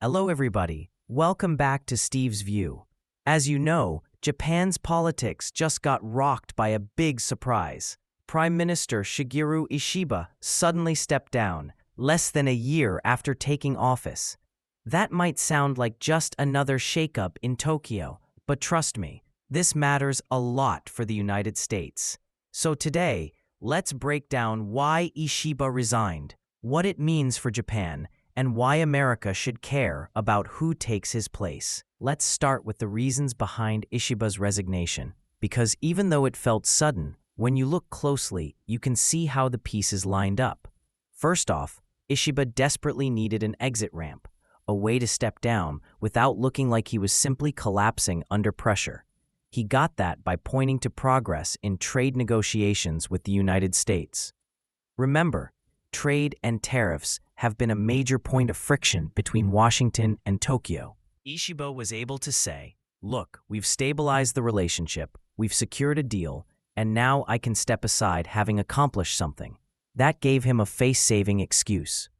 Hello everybody, welcome back to Steve's View. As you know, Japan's politics just got rocked by a big surprise. Prime Minister Shigeru Ishiba suddenly stepped down, less than a year after taking office. That might sound like just another shakeup in Tokyo, but trust me, this matters a lot for the United States. So today, let's break down why Ishiba resigned, what it means for Japan, and why America should care about who takes his place. Let's start with the reasons behind Ishiba's resignation, because even though it felt sudden, when you look closely, you can see how the pieces lined up. First off, Ishiba desperately needed an exit ramp, a way to step down without looking like he was simply collapsing under pressure. He got that by pointing to progress in trade negotiations with the United States. Remember, trade and tariffs have been a major point of friction between Washington and Tokyo. Ishiba was able to say, "Look, we've stabilized the relationship, we've secured a deal, and now I can step aside having accomplished something." That gave him a face-saving excuse.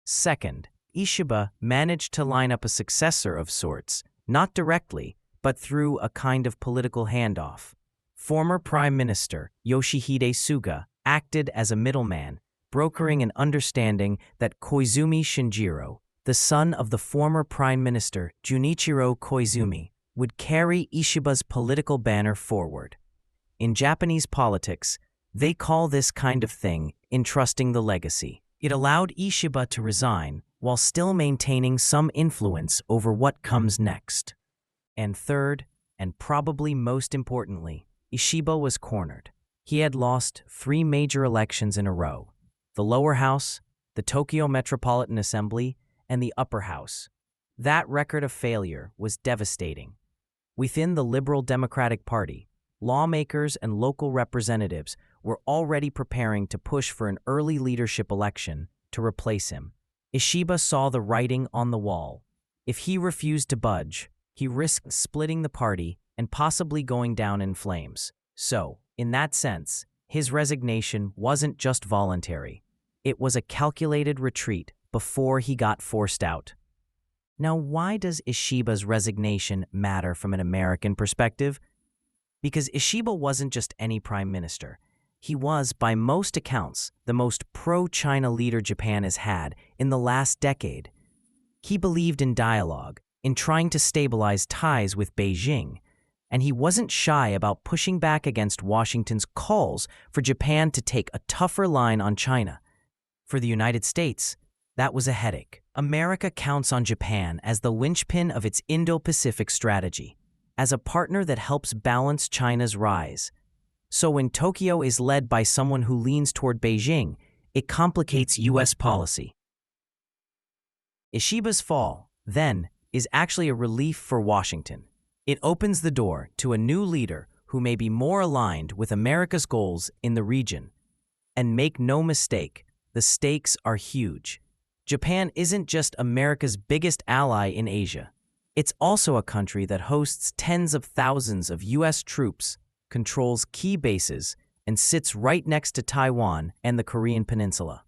Second, Ishiba managed to line up a successor of sorts, not directly, but through a kind of political handoff. Former Prime Minister Yoshihide Suga acted as a middleman, brokering an understanding that Koizumi Shinjiro, the son of the former Prime Minister Junichiro Koizumi, would carry Ishiba's political banner forward. In Japanese politics, they call this kind of thing entrusting the legacy. It allowed Ishiba to resign while still maintaining some influence over what comes next. And third, and probably most importantly, Ishiba was cornered. He had lost 3 major elections in a row: the lower house, the Tokyo Metropolitan Assembly, and the upper house. That record of failure was devastating. Within the Liberal Democratic Party, lawmakers and local representatives were already preparing to push for an early leadership election to replace him. Ishiba saw the writing on the wall. If he refused to budge, he risked splitting the party and possibly going down in flames. So, in that sense, his resignation wasn't just voluntary. It was a calculated retreat before he got forced out. Now, why does Ishiba's resignation matter from an American perspective? Because Ishiba wasn't just any prime minister. He was, by most accounts, the most pro-China leader Japan has had in the last decade. He believed in dialogue, in trying to stabilize ties with Beijing, and he wasn't shy about pushing back against Washington's calls for Japan to take a tougher line on China. For the United States, that was a headache. America counts on Japan as the linchpin of its Indo-Pacific strategy, as a partner that helps balance China's rise. So when Tokyo is led by someone who leans toward Beijing, it complicates U.S. policy. Ishiba's fall, then, is actually a relief for Washington. It opens the door to a new leader who may be more aligned with America's goals in the region. And make no mistake, the stakes are huge. Japan isn't just America's biggest ally in Asia. It's also a country that hosts tens of thousands of U.S. troops, controls key bases, and sits right next to Taiwan and the Korean Peninsula.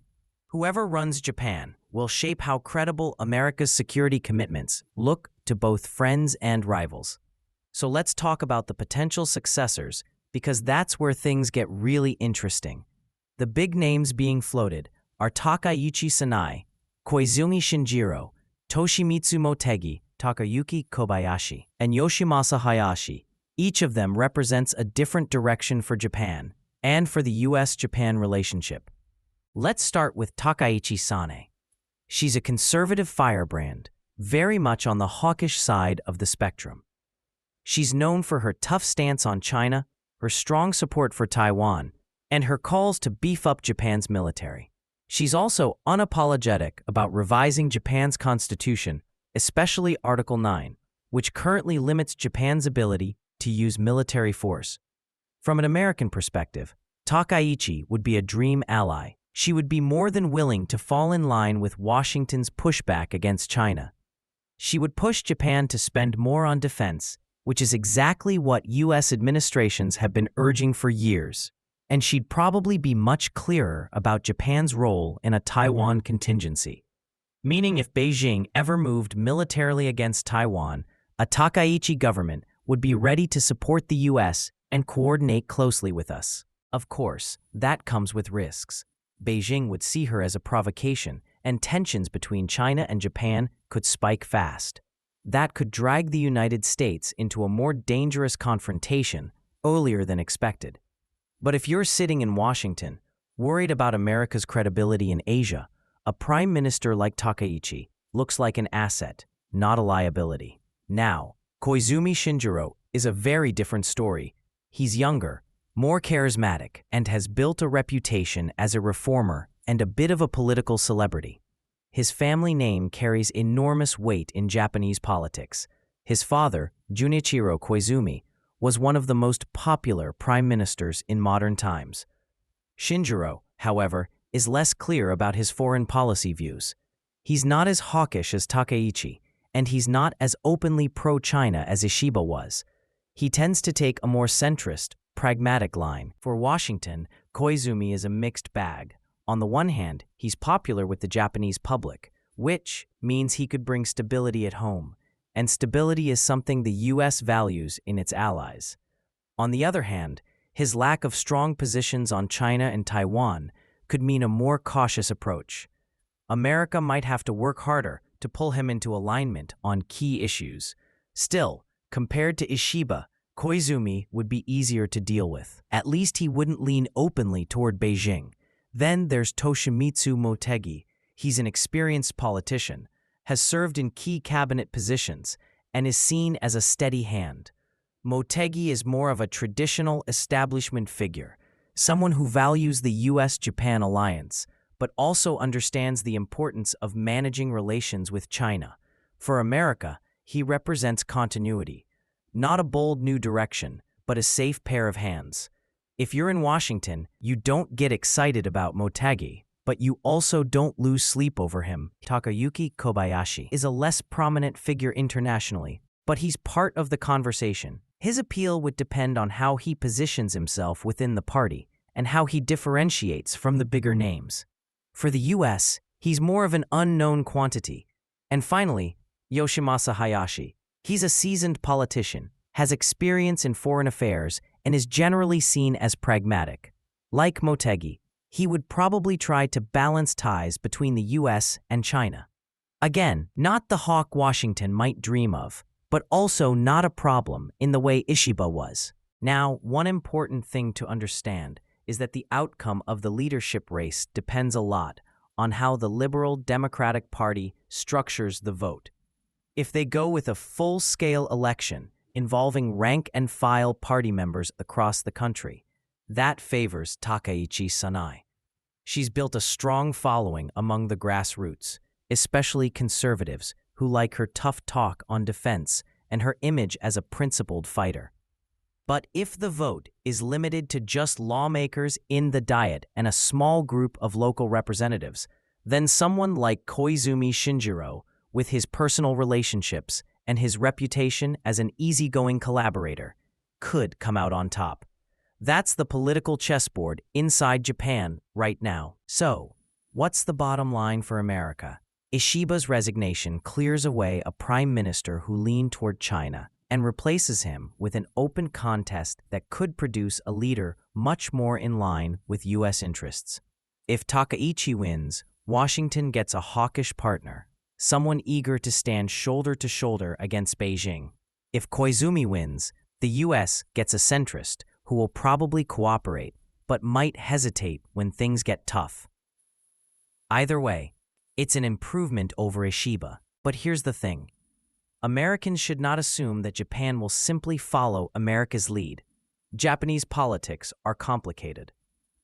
Whoever runs Japan will shape how credible America's security commitments look to both friends and rivals. So let's talk about the potential successors, because that's where things get really interesting. The big names being floated are Takaichi Sanae, Koizumi Shinjiro, Toshimitsu Motegi, Takayuki Kobayashi, and Yoshimasa Hayashi. Each of them represents a different direction for Japan and for the U.S.-Japan relationship. Let's start with Takaichi Sanae. She's a conservative firebrand, very much on the hawkish side of the spectrum. She's known for her tough stance on China, her strong support for Taiwan, and her calls to beef up Japan's military. She's also unapologetic about revising Japan's constitution, especially Article 9, which currently limits Japan's ability to use military force. From an American perspective, Takaichi would be a dream ally. She would be more than willing to fall in line with Washington's pushback against China. She would push Japan to spend more on defense, which is exactly what U.S. administrations have been urging for years. And she'd probably be much clearer about Japan's role in a Taiwan contingency. meaning if Beijing ever moved militarily against Taiwan, a Takaichi government would be ready to support the U.S. and coordinate closely with us. Of course, that comes with risks. Beijing would see her as a provocation, and tensions between China and Japan could spike fast. That could drag the United States into a more dangerous confrontation earlier than expected. But if you're sitting in Washington, worried about America's credibility in Asia, a prime minister like Takaichi looks like an asset, not a liability. Now, Koizumi Shinjiro is a very different story. He's younger, more charismatic, and has built a reputation as a reformer and a bit of a political celebrity. His family name carries enormous weight in Japanese politics. His father, Junichiro Koizumi, was one of the most popular prime ministers in modern times. Shinjiro, however, is less clear about his foreign policy views. He's not as hawkish as Takaichi, and he's not as openly pro-China as Ishiba was. He tends to take a more centrist, pragmatic line. For Washington, Koizumi is a mixed bag. On the one hand, he's popular with the Japanese public, which means he could bring stability at home, and stability is something the U.S. values in its allies. On the other hand, his lack of strong positions on China and Taiwan could mean a more cautious approach. America might have to work harder to pull him into alignment on key issues. Still, compared to Ishiba, Koizumi would be easier to deal with. At least he wouldn't lean openly toward Beijing. Then there's Toshimitsu Motegi. He's an experienced politician, has served in key cabinet positions, and is seen as a steady hand. Motegi is more of a traditional establishment figure, someone who values the U.S. Japan alliance, but also understands the importance of managing relations with China. For America, he represents continuity, not a bold new direction, but a safe pair of hands. If you're in Washington, you don't get excited about Motegi, but you also don't lose sleep over him. Takayuki Kobayashi is a less prominent figure internationally, but he's part of the conversation. His appeal would depend on how he positions himself within the party and how he differentiates from the bigger names. For the U.S., he's more of an unknown quantity. And finally, Yoshimasa Hayashi. He's a seasoned politician, has experience in foreign affairs, and is generally seen as pragmatic. Like Motegi, he would probably try to balance ties between the U.S. and China. Again, not the hawk Washington might dream of, but also not a problem in the way Ishiba was. Now, one important thing to understand is that the outcome of the leadership race depends a lot on how the Liberal Democratic Party structures the vote. If they go with a full-scale election involving rank-and-file party members across the country, that favors Takaichi Sanae. She's built a strong following among the grassroots, especially conservatives who like her tough talk on defense and her image as a principled fighter. But if the vote is limited to just lawmakers in the Diet and a small group of local representatives, then someone like Koizumi Shinjiro, with his personal relationships and his reputation as an easygoing collaborator, could come out on top. That's the political chessboard inside Japan right now. So, what's the bottom line for America? Ishiba's resignation clears away a prime minister who leaned toward China and replaces him with an open contest that could produce a leader much more in line with U.S. interests. If Takaichi wins, Washington gets a hawkish partner, someone eager to stand shoulder to shoulder against Beijing. If Koizumi wins, the U.S. gets a centrist who will probably cooperate, but might hesitate when things get tough. Either way, it's an improvement over Ishiba. But here's the thing. Americans should not assume that Japan will simply follow America's lead. Japanese politics are complicated.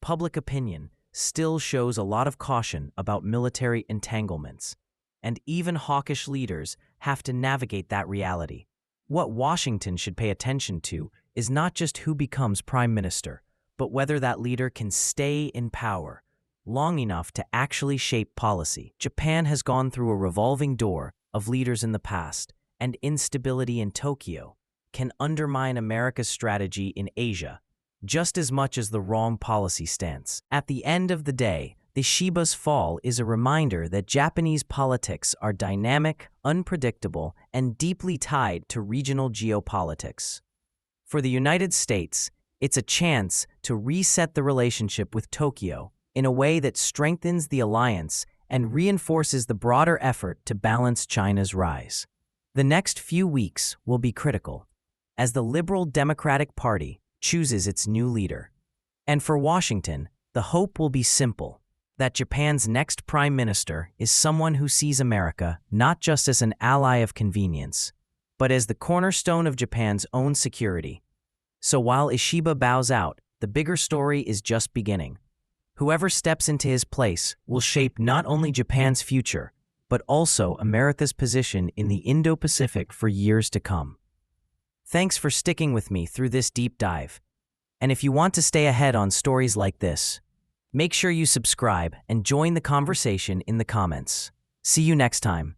Public opinion still shows a lot of caution about military entanglements, and even hawkish leaders have to navigate that reality. What Washington should pay attention to is not just who becomes prime minister, but whether that leader can stay in power long enough to actually shape policy. Japan has gone through a revolving door of leaders in the past, and instability in Tokyo can undermine America's strategy in Asia just as much as the wrong policy stance. At the end of the day, Ishiba's fall is a reminder that Japanese politics are dynamic, unpredictable, and deeply tied to regional geopolitics. For the United States, it's a chance to reset the relationship with Tokyo in a way that strengthens the alliance and reinforces the broader effort to balance China's rise. The next few weeks will be critical, as the Liberal Democratic Party chooses its new leader. And for Washington, the hope will be simple: that Japan's next prime minister is someone who sees America not just as an ally of convenience, but as the cornerstone of Japan's own security. So while Ishiba bows out, the bigger story is just beginning. Whoever steps into his place will shape not only Japan's future, but also America's position in the Indo-Pacific for years to come. Thanks for sticking with me through this deep dive. And if you want to stay ahead on stories like this, make sure you subscribe and join the conversation in the comments. See you next time.